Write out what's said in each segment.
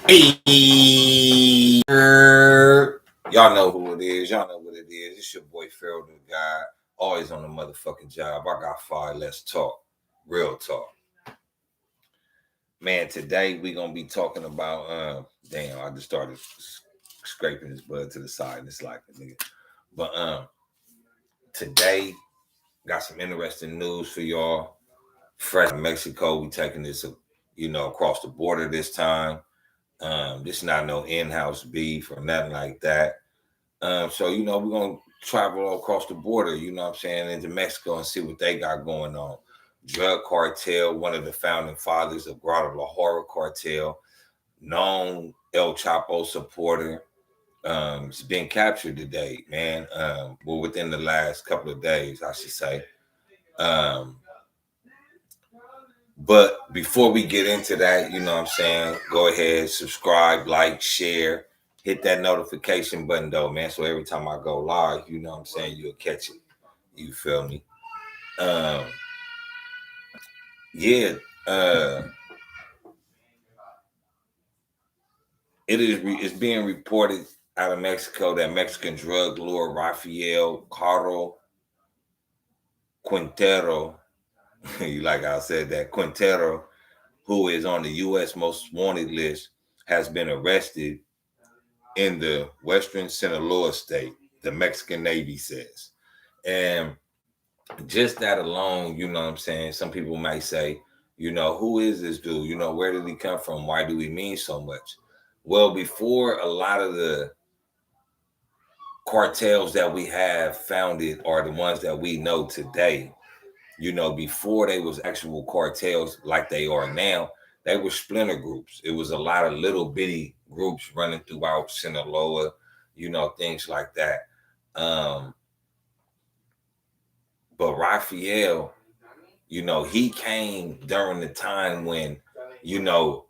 Hey, y'all know who it is. Y'all know what it is. It's your boy Pharaoh the guy. Always on the motherfucking job. I got fired. Let's talk. Real talk. Man, today we gonna be talking about damn, I just started scraping his bud to the side and it's like a nigga. But today got some interesting news for y'all. Fresh from Mexico, we taking this across the border this time. This not no in-house beef or nothing like that. So we're gonna travel across the border, you know what I'm saying, into Mexico and see what they got going on. Drug cartel, one of the founding fathers of Guadalajara cartel, known El Chapo supporter, it's been captured today, man. Well, within the last couple of days, I should say. Um, but before we get into that, you know what I'm saying, go ahead, subscribe, like, share, hit that notification button though, man. So every time I go live, you know what I'm saying, you'll catch it. You feel me? Um, yeah, uh, it's being reported out of Mexico that Mexican drug lord Rafael Caro Quintero, like I said, that Quintero, who is on the U.S. most wanted list, has been arrested in the Western Sinaloa state, the Mexican Navy says. And just that alone, you know what I'm saying? Some people might say, who is this dude? Where did he come from? Why do he mean so much? Well, before a lot of the cartels that we have founded are the ones that we know today, before they was actual cartels like they are now, they were splinter groups. It was a lot of little bitty groups running throughout Sinaloa, things like that. Um, but Raphael, he came during the time when, you know,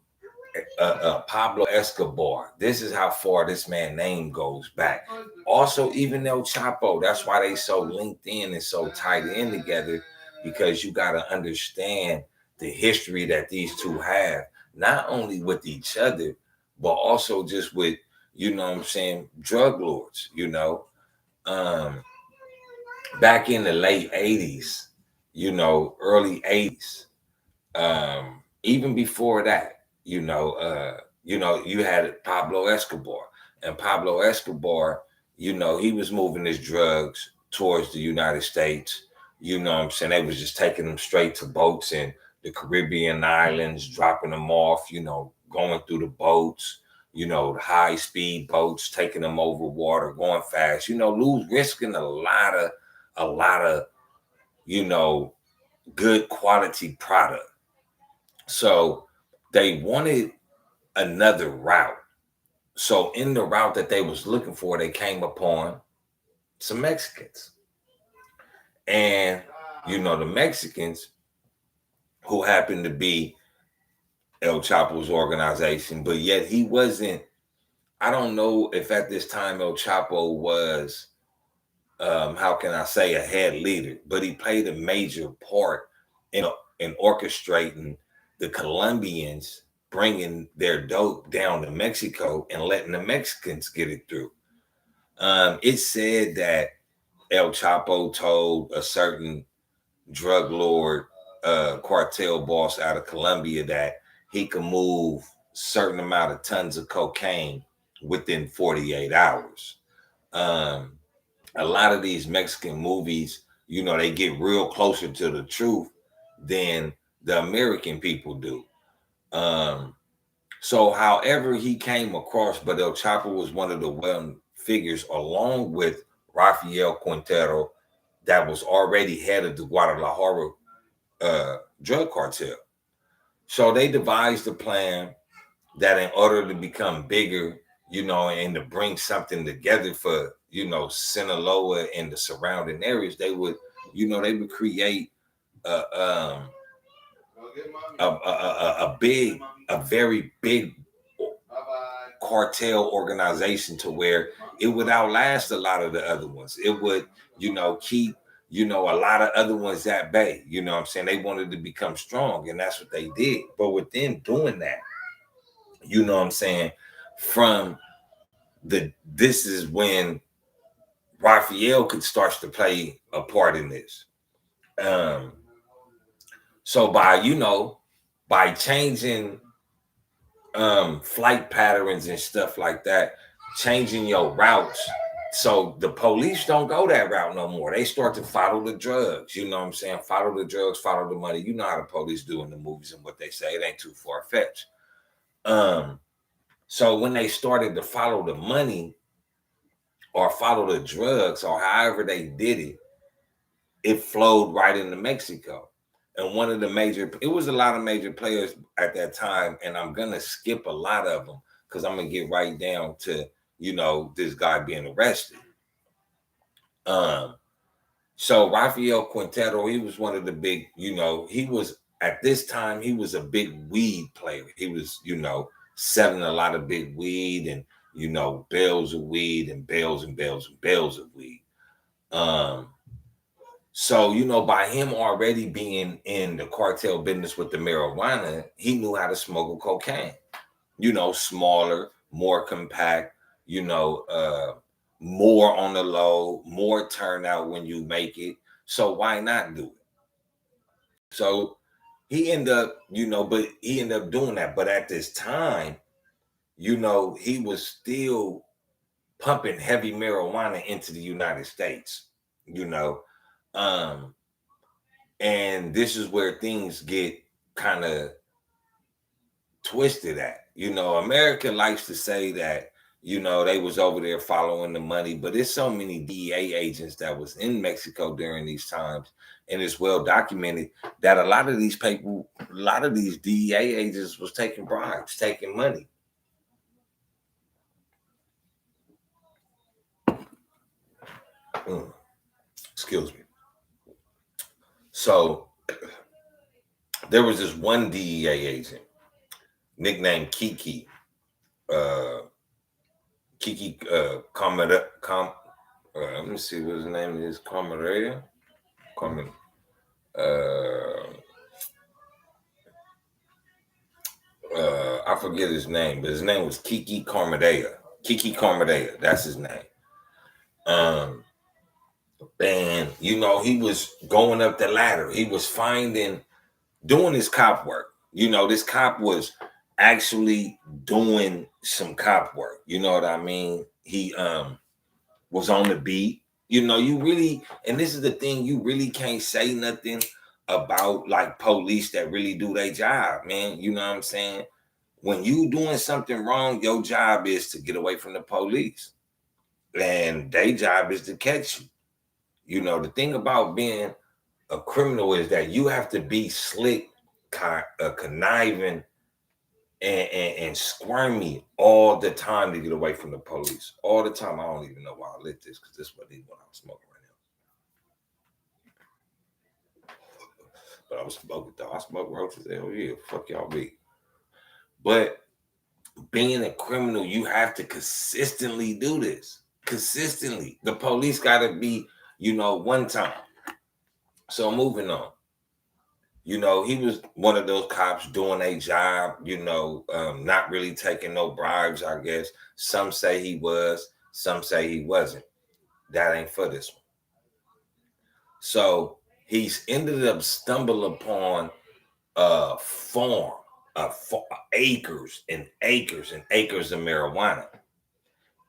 Pablo Escobar. This is how far this man name goes back. Also, even El Chapo. That's why they so linked in and so tied in together, because you got to understand the history that these two have, not only with each other, but also just with, what I'm saying, drug lords. Um, Back in the late '80s, early '80s, even before that, you had Pablo Escobar, and Pablo Escobar, he was moving his drugs towards the United States. You know what I'm saying? They was just taking them straight to boats in the Caribbean islands, dropping them off, going through the boats, the high speed boats, taking them over water, going fast, risking a lot of, you know, good quality product. So they wanted another route. So in the route that they was looking for, they came upon some Mexicans. And the Mexicans, who happened to be El Chapo's organization, but yet he wasn't, I don't know if at this time El Chapo was, how can I say, a head leader, but he played a major part in orchestrating the Colombians bringing their dope down to Mexico and letting the Mexicans get it through. It said that El Chapo told a certain drug lord, cartel boss out of Colombia, that he could move certain amount of tons of cocaine within 48 hours. Um, a lot of these Mexican movies, they get real closer to the truth than the American people do. Um, so, however he came across, but El Chapo was one of the well figures, along with Rafael Quintero, that was already head of the Guadalajara drug cartel. So they devised a plan that, in order to become bigger, and to bring something together for, Sinaloa and the surrounding areas, they would create a a very big cartel organization, to where it would outlast a lot of the other ones. It would, keep, a lot of other ones at bay. You know what I'm saying? They wanted to become strong, and that's what they did. But within doing that, You know what I'm saying? From this is when Rafael could start to play a part in this. Um, so by changing flight patterns and stuff like that, changing your routes. So the police don't go that route no more. They start to follow the drugs. You know what I'm saying? Follow the drugs, follow the money. You know how the police do in the movies and what they say. It ain't too far fetched. Um, so when they started to follow the money or follow the drugs or however they did it, it flowed right into Mexico. And one of the it was a lot of major players at that time. And I'm going to skip a lot of them because I'm going to get right down to, this guy being arrested. Um, so Rafael Quintero, he was one of the big, he was at this time, he was a big weed player. He was, selling a lot of big weed and, bales of weed and bales and bales and bales of weed. So, by him already being in the cartel business with the marijuana, he knew how to smuggle cocaine, smaller, more compact, more on the low, more turnout when you make it. So why not do it? So he ended up, but he ended up doing that. But at this time, he was still pumping heavy marijuana into the United States, um, and this is where things get kind of twisted at. America likes to say that, they was over there following the money, but there's so many DEA agents that was in Mexico during these times, and it's well documented that a lot of these people, a lot of these DEA agents was taking bribes, taking money. Excuse me. So there was this one DEA agent nicknamed Kiki. Kiki let me see what his name is. Camarera. I forget his name, but his name was Kiki Carmadea. Kiki Carmadea, that's his name. And he was going up the ladder. He was doing his cop work. This cop was actually doing some cop work. You know what I mean? He was on the beat. You really, and this is the thing, you really can't say nothing about like police that really do their job, man. You know what I'm saying? When you doing something wrong, your job is to get away from the police. And their job is to catch you. The thing about being a criminal is that you have to be slick, conniving, and squirmy all the time to get away from the police. All the time. I don't even know why I lit this because this wasn't even what I was smoking right now. But I was smoking though. I smoke roaches. Hell yeah. Fuck y'all be. But being a criminal, you have to consistently do this. Consistently. The police got to be, one time. So moving on. He was one of those cops doing a job, not really taking no bribes, I guess. Some say he was, some say he wasn't. That ain't for this one. So he's ended up stumbling upon a farm, acres and acres and acres of marijuana.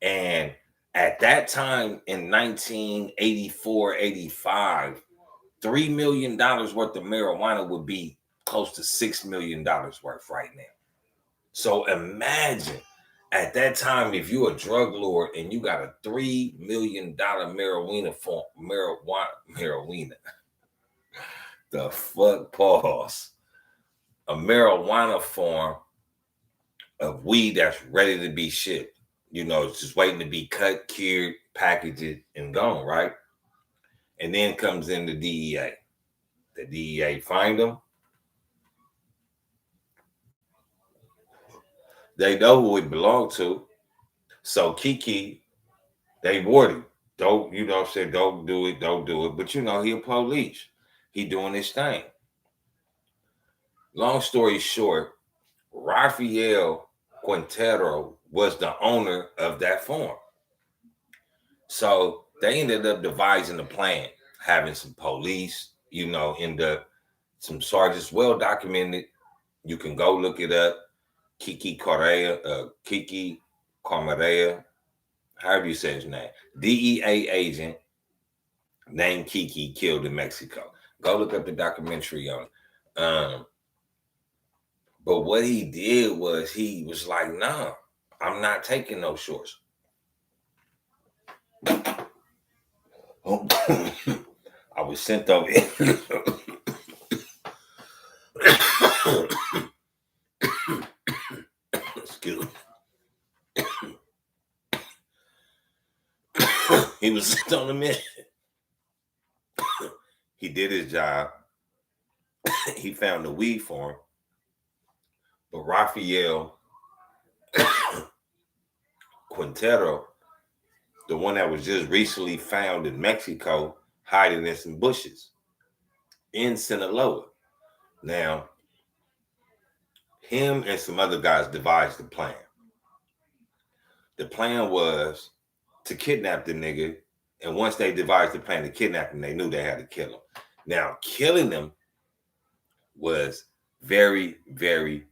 And at that time in 1984, 85, $3 million worth of marijuana would be close to $6 million worth right now. So imagine at that time, if you're a drug lord and you got a $3 million marijuana farm, marijuana. The fuck, pause. A marijuana farm of weed that's ready to be shipped. It's just waiting to be cut, cured, packaged, and gone, right? And then comes in the DEA. The DEA find them. They know who it belonged to. So Kiki, they warned him. Don't, say don't do it, don't do it. But he a police. He doing his thing. Long story short, Rafael Quintero was the owner of that farm. So they ended up devising a plan, having some police, end up some sergeants, well documented. You can go look it up. Kiki Correa, however you say his name. DEA agent named Kiki killed in Mexico. Go look up the documentary on it. But what he did was he was like, nah, I'm not taking no shorts. I was sent over. Excuse me. He was sent on a mission. He did his job. He found the weed for him. But Rafael Quintero, the one that was just recently found in Mexico, hiding in some bushes in Sinaloa. Now, him and some other guys devised the plan. The plan was to kidnap the nigga, and once they devised the plan to kidnap him, they knew they had to kill him. Now, killing him was very, very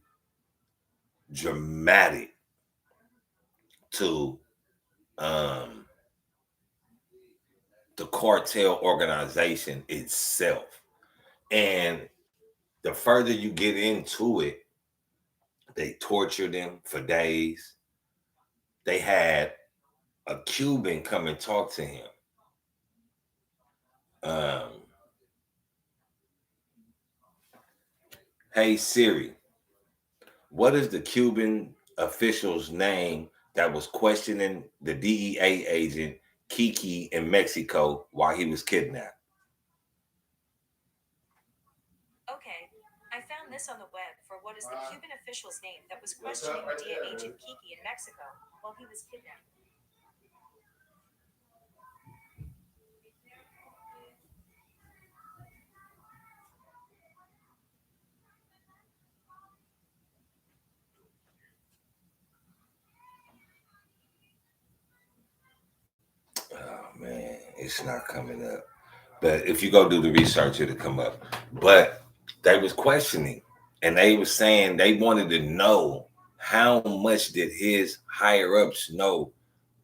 dramatic to the cartel organization itself. And the further you get into it, they tortured him for days. They had a Cuban come and talk to him. Hey Siri, what is the Cuban official's name that was questioning the DEA agent Kiki in Mexico while he was kidnapped? Okay, I found this on the web for what is the Cuban official's name that was questioning the DEA agent Kiki in Mexico while he was kidnapped. Oh man, it's not coming up. But if you go do the research, it'll come up. But they was questioning, and they was saying they wanted to know how much did his higher ups know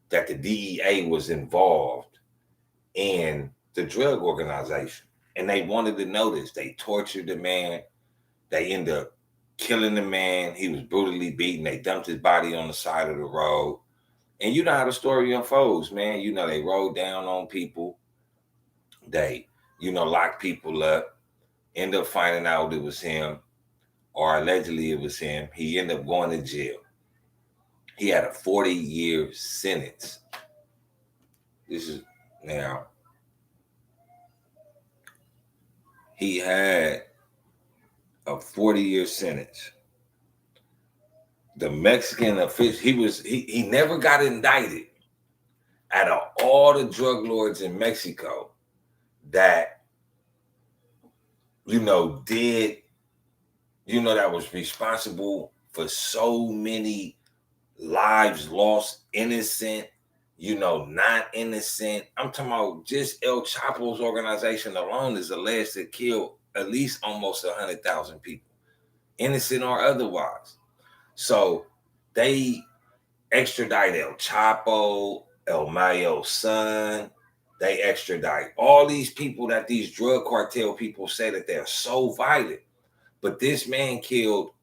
that the DEA was involved in the drug organization. And they wanted to know this. They tortured the man. They ended up killing the man. He was brutally beaten. They dumped his body on the side of the road. And you know how the story unfolds, man. You know, they rode down on people. They, locked people up. End up finding out it was him, or allegedly it was him. He ended up going to jail. He had a 40-year sentence. This is now. He had a 40-year sentence. The Mexican official, he never got indicted. Out of all the drug lords in Mexico that, did, that was responsible for so many lives lost, innocent, not innocent. I'm talking about just El Chapo's organization alone is alleged to kill at least almost 100,000 people, innocent or otherwise. So they extradite El Chapo, El Mayo's son. They extradite all these people that these drug cartel people say that they're so violent. But this man killed,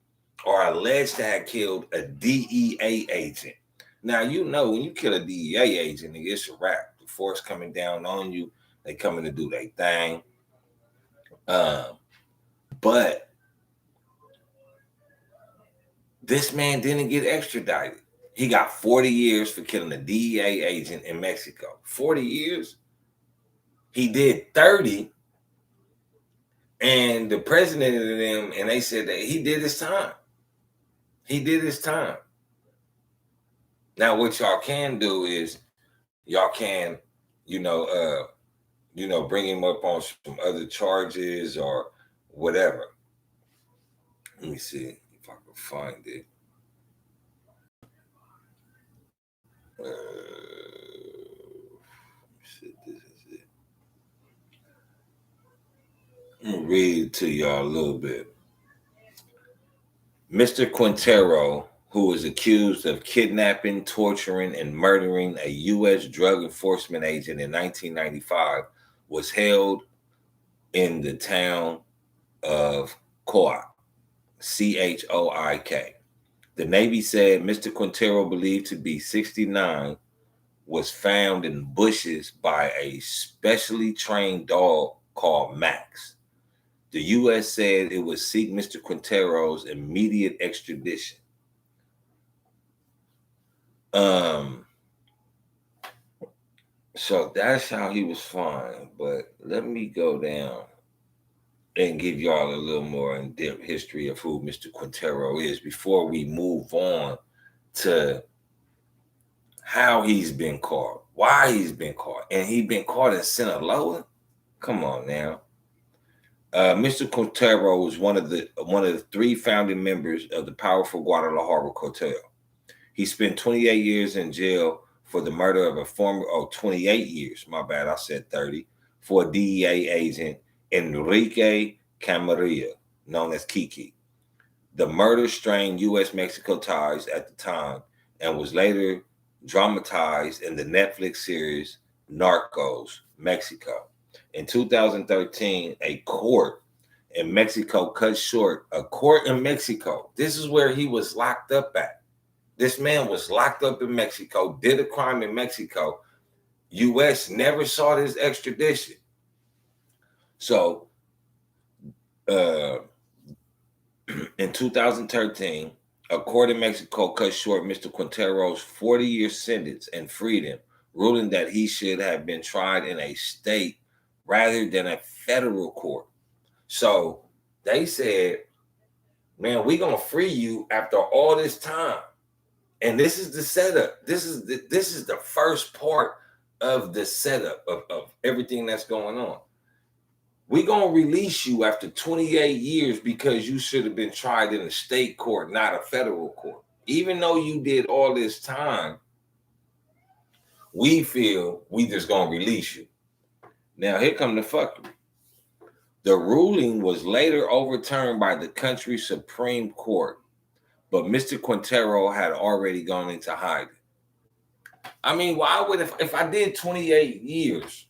or alleged to have killed, a DEA agent. Now, when you kill a DEA agent, it's a wrap. The force coming down on you. They coming to do their thing. But this man didn't get extradited. He got 40 years for killing a DEA agent in Mexico. 40 years? He did 30. And the president of them, and they said that he did his time. He did his time. Now, what y'all can do is y'all can, bring him up on some other charges or whatever. Let me see if I can find it. Shit, this is it. I'm gonna read it to y'all a little bit. Mr. Quintero, who is accused of kidnapping, torturing, and murdering a U.S. drug enforcement agent in 1995, was held in the town of Coik, Choik. The Navy said Mr. Quintero, believed to be 69, was found in bushes by a specially trained dog called Max. The U.S. said it would seek Mr. Quintero's immediate extradition. Um, so that's how he was found. But let me go down and give y'all a little more in-depth history of who Mr. Quintero is before we move on to how he's been caught, why he's been caught, and he been caught in Sinaloa. Come on now. Mr. Quintero was one of the three founding members of the powerful Guadalajara cartel. He spent 28 years in jail for the murder of a former, 28 years, my bad, I said 30, for a DEA agent, Enrique Camarilla, known as Kiki. The murder strained U.S.-Mexico ties at the time and was later dramatized in the Netflix series Narcos, Mexico. In 2013, a court in Mexico cut short a court in Mexico. This is where he was locked up at. This man was locked up in Mexico, did a crime in Mexico. U.S. never sought his extradition. So, in 2013, a court in Mexico cut short Mr. Quintero's 40-year sentence and freed him, ruling that he should have been tried in a state rather than a federal court. So they said, man, we're going to free you after all this time. And this is the setup. This is the first part of the setup of everything that's going on. We're going to release you after 28 years because you should have been tried in a state court, not a federal court. Even though you did all this time, we feel we just going to release you. Now, here come the fuckery. The ruling was later overturned by the country's Supreme Court, but Mr. Quintero had already gone into hiding. I mean, why would if I did 28 years,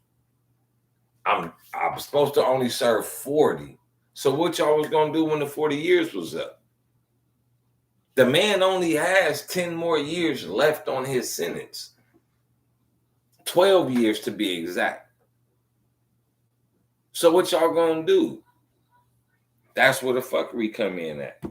I'm supposed to only serve 40. So what y'all was gonna do when the 40 years was up? The man only has 10 more years left on his sentence. 12 years to be exact. So what y'all gonna do? That's where the fuckery come in at.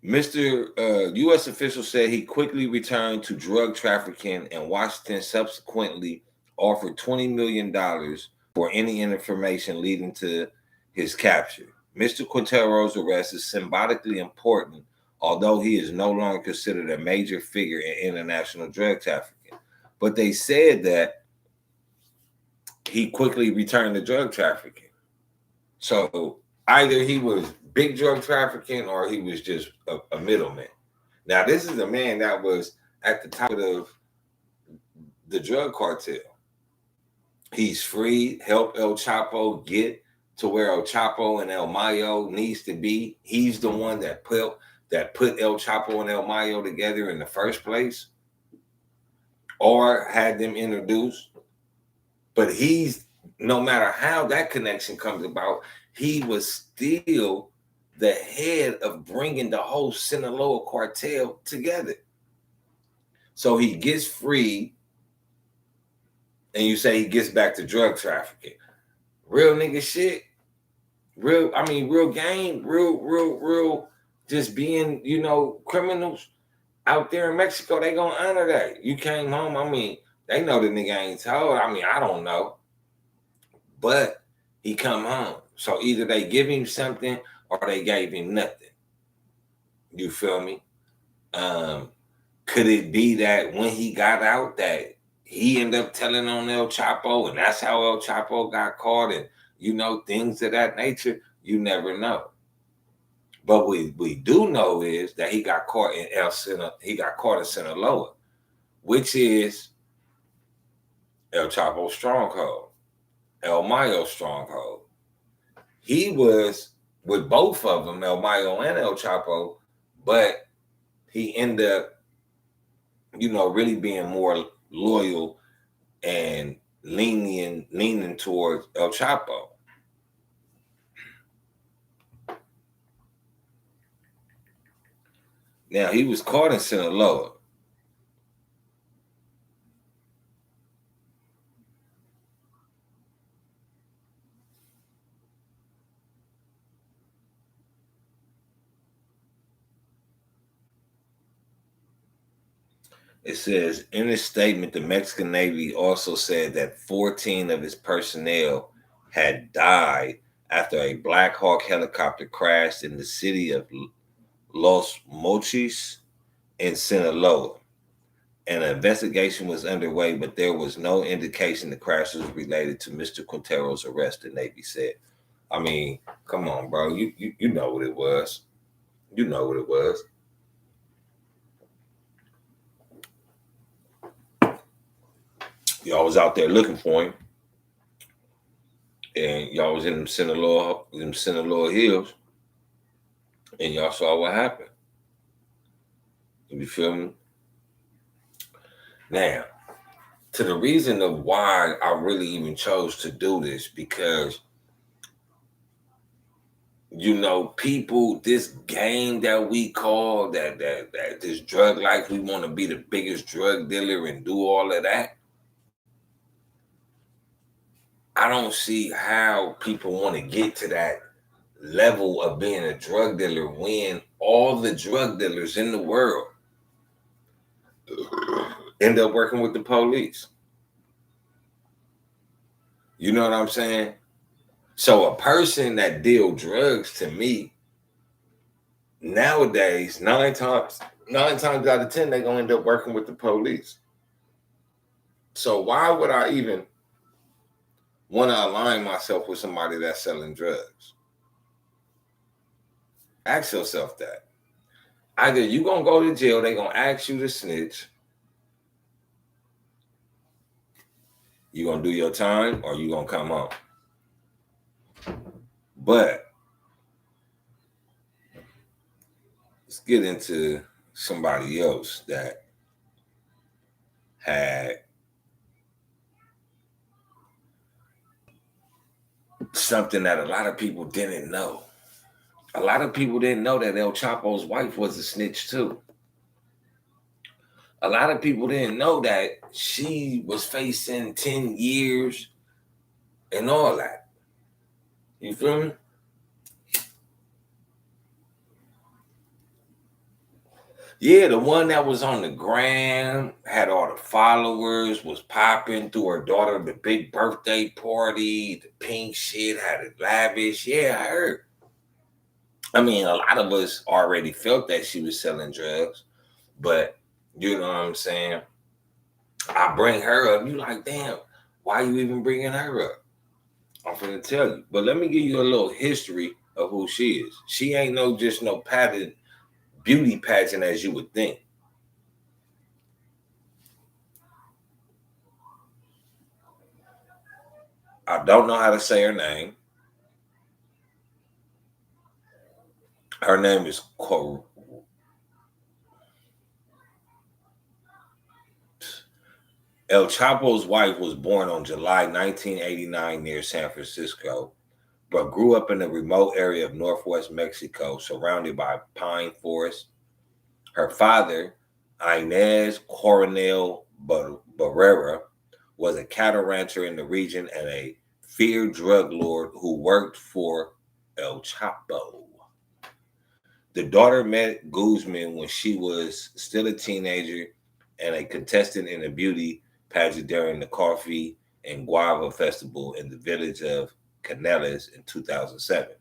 Mr. U.S. official said he quickly returned to drug trafficking, and Washington subsequently offered $20 million for any information leading to his capture. Mr. Quintero's arrest is symbolically important, although he is no longer considered a major figure in international drug trafficking. But they said that he quickly returned to drug trafficking. So either he was big drug trafficking or he was just a middleman. Now, this is a man that was at the top of the drug cartel. He's free, helped El Chapo get to where El Chapo and El Mayo needs to be. He's the one that put El Chapo and El Mayo together in the first place, or had them introduced. But he's, no matter how that connection comes about, he was still the head of bringing the whole Sinaloa cartel together. So he gets free, and you say he gets back to drug trafficking. Real nigga shit. Real game, real, just being, criminals out there in Mexico, they gonna honor that. You came home, they know the nigga ain't told. I don't know. But he come home. So either they give him something or they gave him nothing. You feel me? Could it be that when he got out that he ended up telling on El Chapo and that's how El Chapo got caught and, things of that nature? You never know. But we do know is that he got caught in he got caught in Sinaloa, which is El Chapo stronghold, El Mayo stronghold. He was with both of them, El Mayo and El Chapo, but he ended up, really being more loyal and leaning towards El Chapo. Now he was caught in Sinaloa. It says in his statement, the Mexican Navy also said that 14 of its personnel had died after a Black Hawk helicopter crashed in the city of Los Mochis in Sinaloa. An investigation was underway, but there was no indication the crash was related to Mr. Quintero's arrest, the Navy said. I mean, come on, bro. You know what it was. You know what it was. Y'all was out there looking for him, and y'all was in them Sinaloa hills, and y'all saw what happened. You feel me? Now, to the reason of why I really even chose to do this, because people, this game that we call that this drug life, we want to be the biggest drug dealer and do all of that. I don't see how people want to get to that level of being a drug dealer when all the drug dealers in the world end up working with the police. You know what I'm saying? So a person that deal drugs, to me, nowadays, nine times out of 10, they're gonna end up working with the police. So why would I even want to align myself with somebody that's selling drugs? Ask yourself that. Either you gonna go to jail, they gonna ask you to snitch, you gonna do your time, or you gonna come home. But let's get into somebody else that had something that a lot of people didn't know. A lot of people didn't know that El Chapo's wife was a snitch too. A lot of people didn't know that she was facing 10 years and all that. You feel me? Yeah, the one that was on the gram, had all the followers, was popping, through her daughter the big birthday party, the pink shit, had it lavish. Yeah, I heard. I mean, a lot of us already felt that she was selling drugs, but you know what I'm saying? I bring her up. You like, damn, why you even bringing her up? I'm finna tell you. But let me give you a little history of who she is. She ain't just no padded beauty pageant as you would think. I don't know how to say her name. Her name is El Chapo's wife was born on July 1989 near San Francisco, but grew up in a remote area of northwest Mexico surrounded by pine forests. Her father, Inez Coronel Barrera, was a cattle rancher in the region and a feared drug lord who worked for El Chapo. The daughter met Guzman when she was still a teenager and a contestant in a beauty pageant during the Coffee and Guava Festival in the village of Canales in 2007.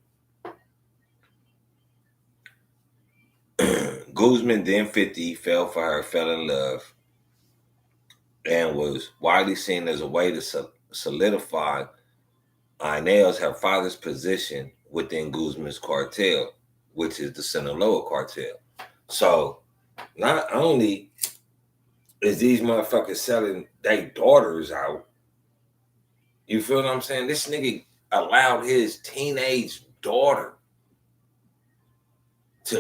Guzman, then 50, fell for her, fell in love, and was widely seen as a way to solidify Inez, her father's position within Guzman's cartel. which is the Sinaloa cartel. So not only is these motherfuckers selling their daughters out, you feel what I'm saying? This nigga allowed his teenage daughter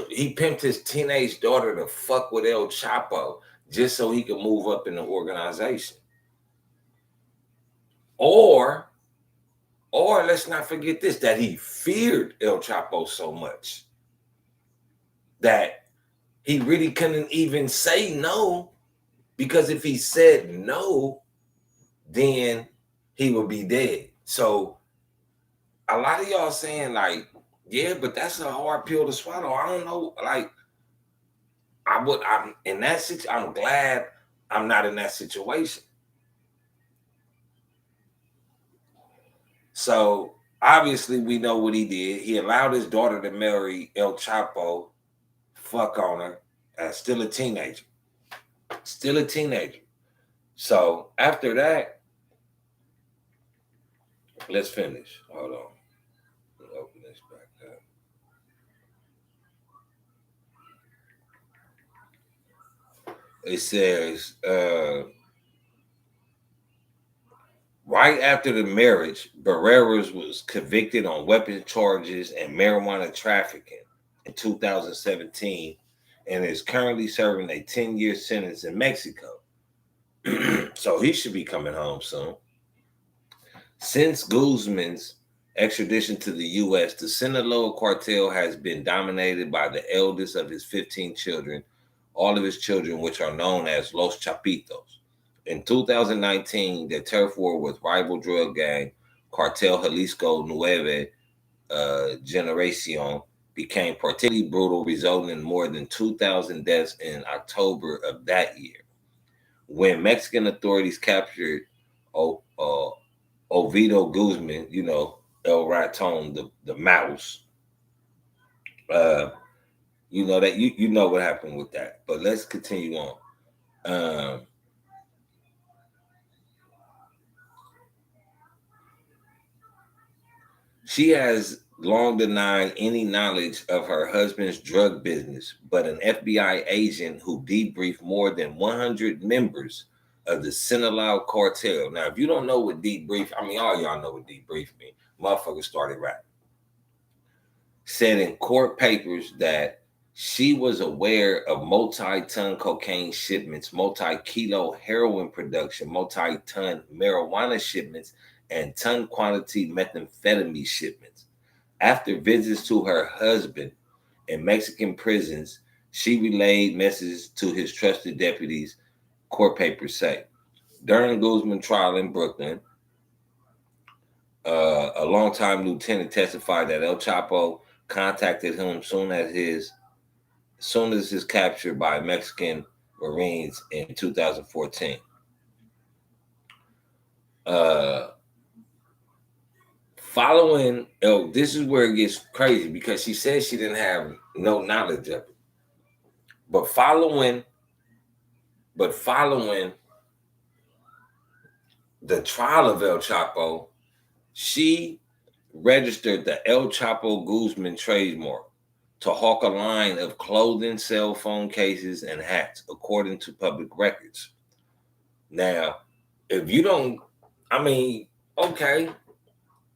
he pimped his teenage daughter to fuck with El Chapo just so he could move up in the organization. Or let's not forget this, that he feared El Chapo so much that he really couldn't even say no, because if he said no, then he would be dead. So a lot of y'all saying like, yeah, but that's a hard pill to swallow. I don't know. Like, I'm in that situation. I'm glad I'm not in that situation. So obviously we know what he did. He allowed his daughter to marry El Chapo, fuck on her, as still a teenager. Still a teenager. So after that, let's finish. Hold on. Let me open this back up. It says, right after the marriage, Barreras was convicted on weapons charges and marijuana trafficking in 2017 and is currently serving a 10-year sentence in Mexico. So he should be coming home soon. Since Guzman's extradition to the U.S., the Sinaloa cartel has been dominated by the eldest of his 15 children, all of his children, which are known as Los Chapitos. In 2019, the turf war with rival drug gang Cartel Jalisco Nueve Generacion became particularly brutal, resulting in more than 2,000 deaths in October of that year. When Mexican authorities captured Oviedo Guzman, El Raton, the mouse, uh, that you know what happened with that. But let's continue on. Um, She has long denied any knowledge of her husband's drug business, but an FBI agent who debriefed more than 100 members of the Sinaloa cartel. Now, if you don't know what debrief, I mean, all y'all know what debrief means. Motherfuckers started rapping. Said in court papers that she was aware of multi-ton cocaine shipments, multi-kilo heroin production, multi-ton marijuana shipments, and ton quantity methamphetamine shipments. After visits to her husband in Mexican prisons, she relayed messages to his trusted deputies, court papers say. During Guzman's trial in Brooklyn, a longtime lieutenant testified that El Chapo contacted him soon as his capture by Mexican Marines in 2014. Uh, this is where it gets crazy because she said she didn't have no knowledge of it. But following the trial of El Chapo, she registered the El Chapo Guzman trademark to hawk a line of clothing, cell phone cases, and hats, according to public records. Now, if you don't, I mean, okay,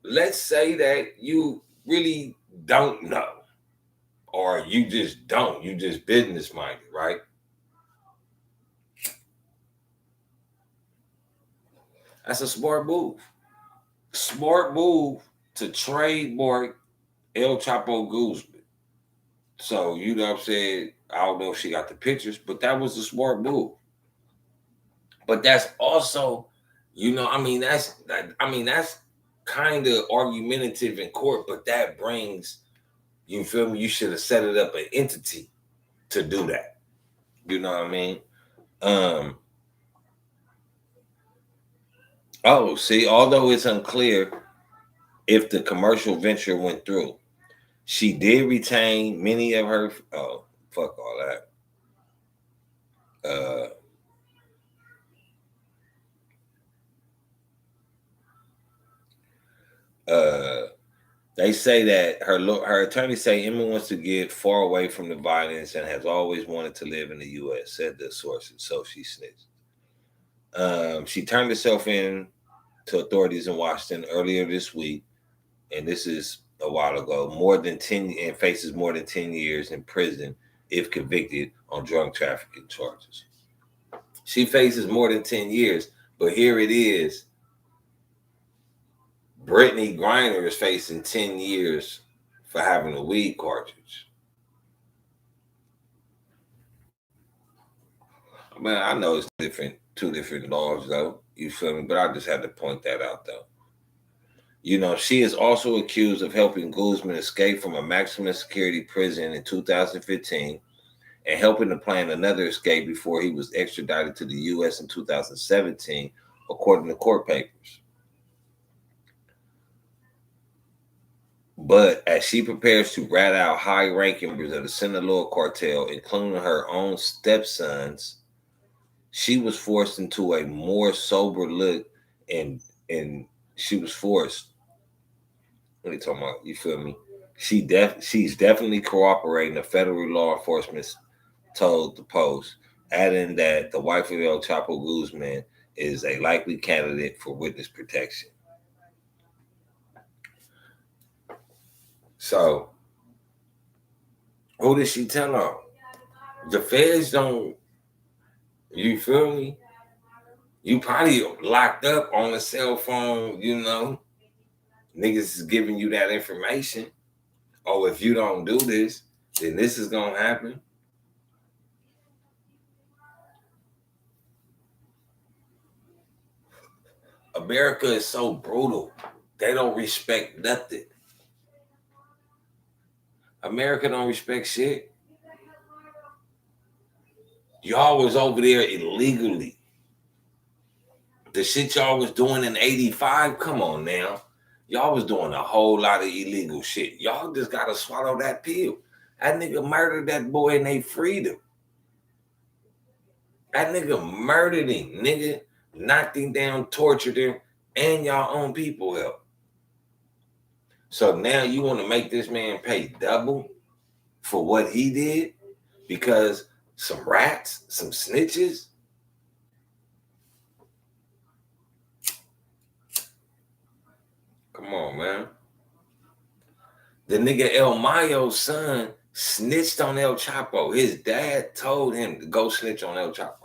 let's say that you really don't know, or you just don't, you just business minded, right? That's a smart move. Smart move to trademark El Chapo Guzman. So, you know what I'm saying? I don't know if she got the pictures, but that was a smart move. But that's also, that's kind of argumentative in court, but that brings, you feel me? You should have set it up an entity to do that. You know what I mean? Um, see, although it's unclear if the commercial venture went through, she did retain many of her. Oh, fuck all that. They say that her attorney say Emma wants to get far away from the violence and has always wanted to live in the U.S. Said the sources. So she snitched. She turned herself in to authorities in Washington earlier this week, and this is a while ago. Faces more than 10 years in prison if convicted on drug trafficking charges. She faces more than 10 years, but here it is. Brittany Griner is facing 10 years for having a weed cartridge. I mean, I know it's two different laws though. You feel me? But I just had to point that out though. She is also accused of helping Guzman escape from a maximum security prison in 2015 and helping to plan another escape before he was extradited to the U.S. in 2017, according to court papers. But as she prepares to rat out high-ranking members of the Sinaloa cartel, including her own stepsons, she was forced into a more sober look, and she was forced. What are you talking about? You feel me? She's definitely cooperating. The federal law enforcement told the Post, adding that the wife of El Chapo Guzman is a likely candidate for witness protection. So, who did she tell on? The feds don't. You feel me? You probably locked up on a cell phone. Niggas is giving you that information. Oh, if you don't do this, then this is gonna happen. America is so brutal. They don't respect nothing. America don't respect shit. Y'all was over there illegally. The shit y'all was doing in 85, come on now. Y'all was doing a whole lot of illegal shit. Y'all just gotta swallow that pill. That nigga murdered that boy and they freed him. That nigga murdered him, nigga. Knocked him down, tortured him, and y'all own people help. So now you want to make this man pay double for what he did because some rats, some snitches. Come on, man. The nigga El Mayo's son snitched on El Chapo. His dad told him to go snitch on El Chapo.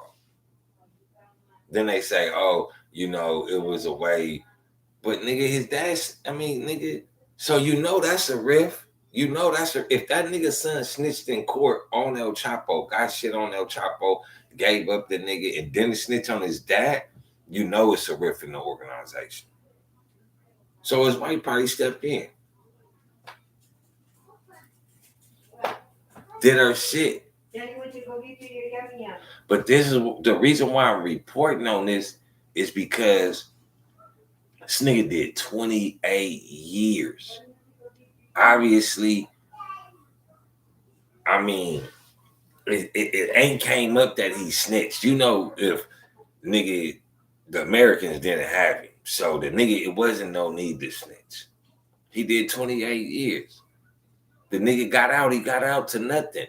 Then they say, oh, it was a way. But nigga, his dad's, nigga, so that's a riff. If that nigga's son snitched in court on El Chapo, got shit on El Chapo, gave up the nigga, and didn't snitch on his dad, it's a riff in the organization. So his wife probably stepped in. Did her shit. But this is the reason why I'm reporting on this is because this nigga did 28 years. Obviously, it ain't came up that he snitched. If nigga, the Americans didn't have him. So the nigga, it wasn't no need to snitch. He did 28 years. The nigga got out, he got out to nothing.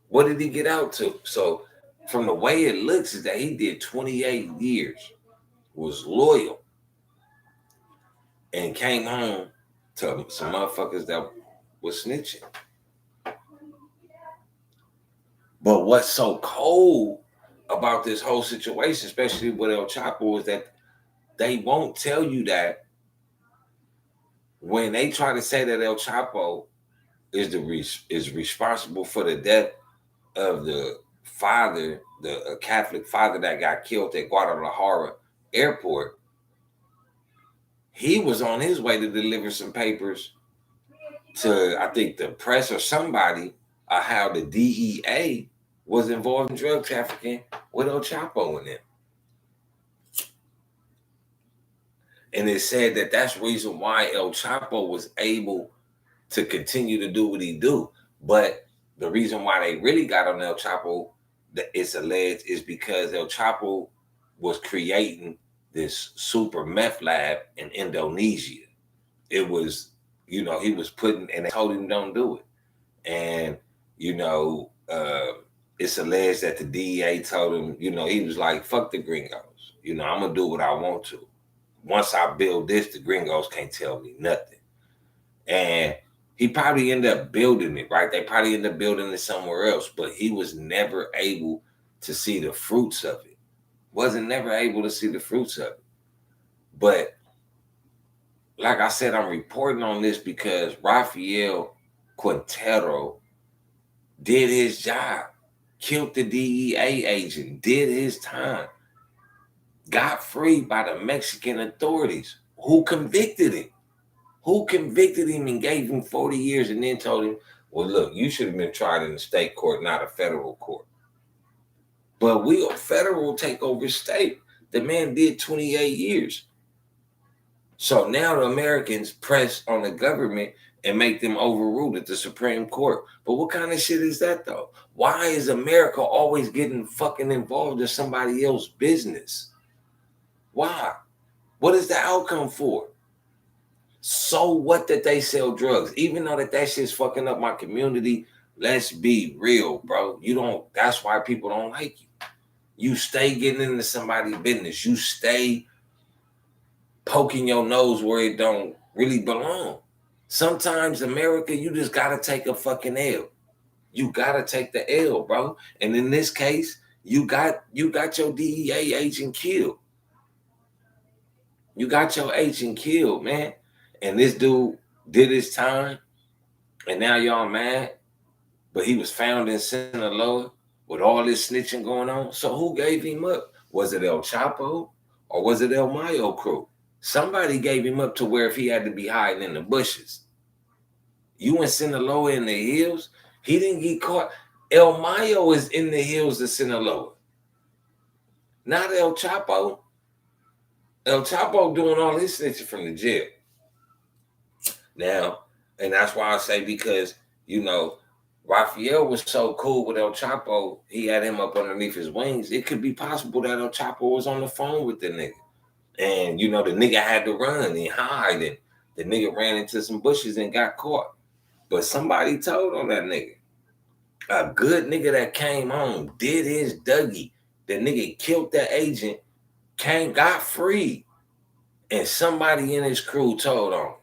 What did he get out to? So from the way it looks is that he did 28 years, was loyal, and came home to some motherfuckers that was snitching. But what's so cold about this whole situation, especially with El Chapo, is that they won't tell you that when they try to say that El Chapo is responsible for the death of the father, the Catholic father that got killed at Guadalajara airport, he was on his way to deliver some papers to, I think, the press or somebody, how the DEA was involved in drug trafficking with El Chapo in it. And it said that that's the reason why El Chapo was able to continue to do what he do. But the reason why they really got on El Chapo, that it's alleged, is because El Chapo was creating this super meth lab in Indonesia. it was, he was putting, and they told him don't do it. And, you know, it's alleged that the DEA told him, he was like, fuck the gringos. I'm going to do what I want to. Once I build this, the gringos can't tell me nothing. And he probably ended up building it, right? They probably ended up building it somewhere else, but he was never able to see the fruits of it. Wasn't never able to see the fruits of it. But like I said, I'm reporting on this because Rafael Quintero did his job, killed the DEA agent, did his time, got free by the Mexican authorities who convicted him. Who convicted him and gave him 40 years and then told him, well, look, you should have been tried in the state court, not a federal court. But federal take over state. The man did 28 years. So now the Americans press on the government and make them overrule at the Supreme Court. But what kind of shit is that, though? Why is America always getting fucking involved in somebody else's business? Why? What is the outcome for? So what that they sell drugs? Even though that shit's fucking up my community, let's be real, bro. That's why people don't like you. You stay getting into somebody's business. You stay poking your nose where it don't really belong. Sometimes, America, you just gotta take a fucking L. You gotta take the L, bro. And in this case, you got your DEA agent killed. You got your agent killed, man. And this dude did his time, and now y'all mad. But he was found in Sinaloa with all this snitching going on. So who gave him up? Was it El Chapo or was it El Mayo crew? Somebody gave him up to where if he had to be hiding in the bushes. You in Sinaloa in the hills, he didn't get caught. El Mayo is in the hills of Sinaloa. Not El Chapo. El Chapo doing all his snitching from the jail. Now, and that's why I say, because, Rafael was so cool with El Chapo, he had him up underneath his wings. It could be possible that El Chapo was on the phone with the nigga. And, the nigga had to run and hide, and the nigga ran into some bushes and got caught. But somebody told on that nigga. A good nigga that came home, did his Dougie. The nigga killed the agent, got free. And somebody in his crew told on him.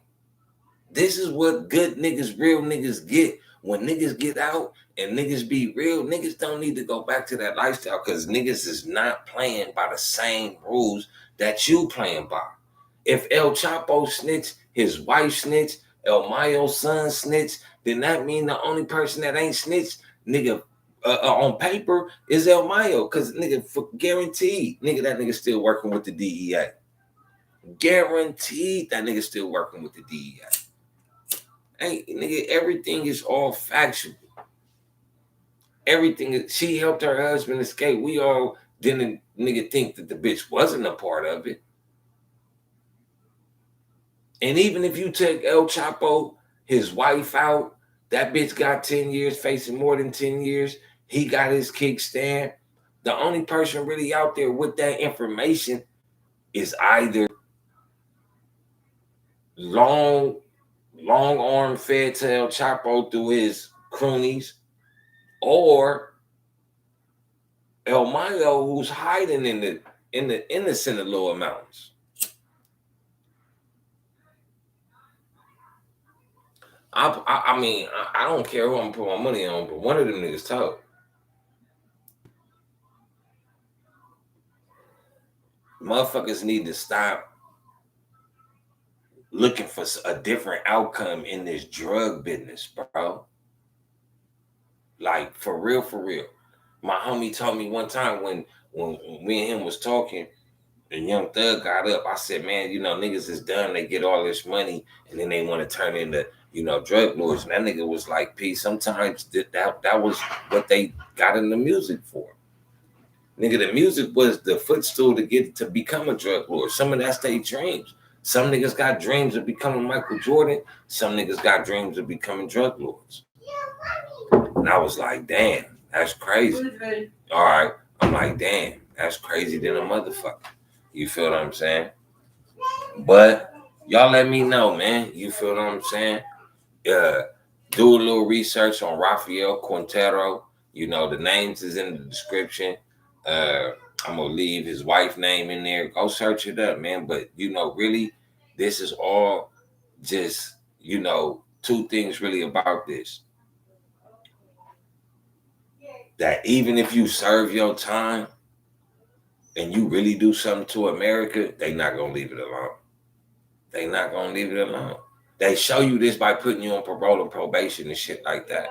This is what good niggas, real niggas get. When niggas get out and niggas be real, niggas don't need to go back to that lifestyle because niggas is not playing by the same rules that you playing by. If El Chapo snitch, his wife snitch, El Mayo's son snitch, then that mean the only person that ain't snitched, nigga, on paper is El Mayo. Because nigga, guaranteed, nigga, that nigga still working with the DEA. Guaranteed that nigga still working with the DEA. Hey, nigga, everything is all factual. Everything, she helped her husband escape. We all didn't, nigga, think that the bitch wasn't a part of it. And even if you take El Chapo, his wife out, that bitch got 10 years, facing more than 10 years. He got his kickstand. The only person really out there with that information is either long arm fed to El Chapo through his cronies, or El Mayo, who's hiding in the Sinaloa Mountains. I mean, I don't care who I'm putting my money on, but one of them niggas told. Motherfuckers need to stop looking for a different outcome in this drug business, bro. Like, for real, for real. My homie told me one time when me and him was talking, and Young Thug got up, I said, man, niggas is done. They get all this money, and then they want to turn into, drug lords. And that nigga was like, P, sometimes that was what they got in the music for. Nigga, the music was the footstool to become a drug lord. Some of that's their dreams. Some niggas got dreams of becoming Michael Jordan. Some niggas got dreams of becoming drug lords. And I was like, damn, that's crazy. All right. I'm like, damn, that's crazy than a motherfucker. You feel what I'm saying? But Y'all let me know, man. You feel what I'm saying? Uh, do a little research on Rafael Quintero. You know, the names is in the description. Uh, I'm gonna leave his wife name in there. Go search it up, man. But you know, really, this is all just, you know, two things really about this. That even if you serve your time and you really do something to America, they not gonna leave it alone. They not gonna leave it alone. They show you this by putting you on parole and probation and shit like that.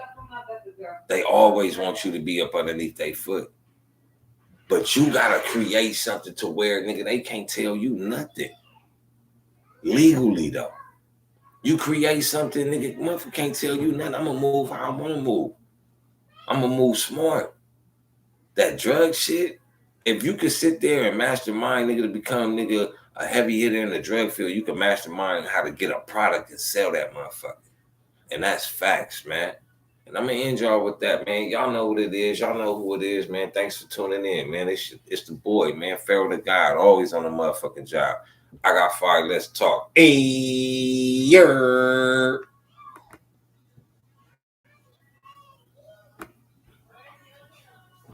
They always want you to be up underneath their foot. But you gotta create something to where, nigga, they can't tell you nothing. Legally though. You create something, nigga, motherfucker can't tell you nothing. I'm gonna move how I wanna move. I'm gonna move smart. That drug shit, if you could sit there and mastermind, nigga, to become, nigga, a heavy hitter in the drug field, you can mastermind how to get a product and sell that motherfucker. And that's facts, man. And I'm gonna end y'all with that, man. Y'all know what it is. Y'all know who it is, man. Thanks for tuning in, man. It's the boy, man. Pharaoh the God, always on the motherfucking job. I got fired. Let's talk. Hey,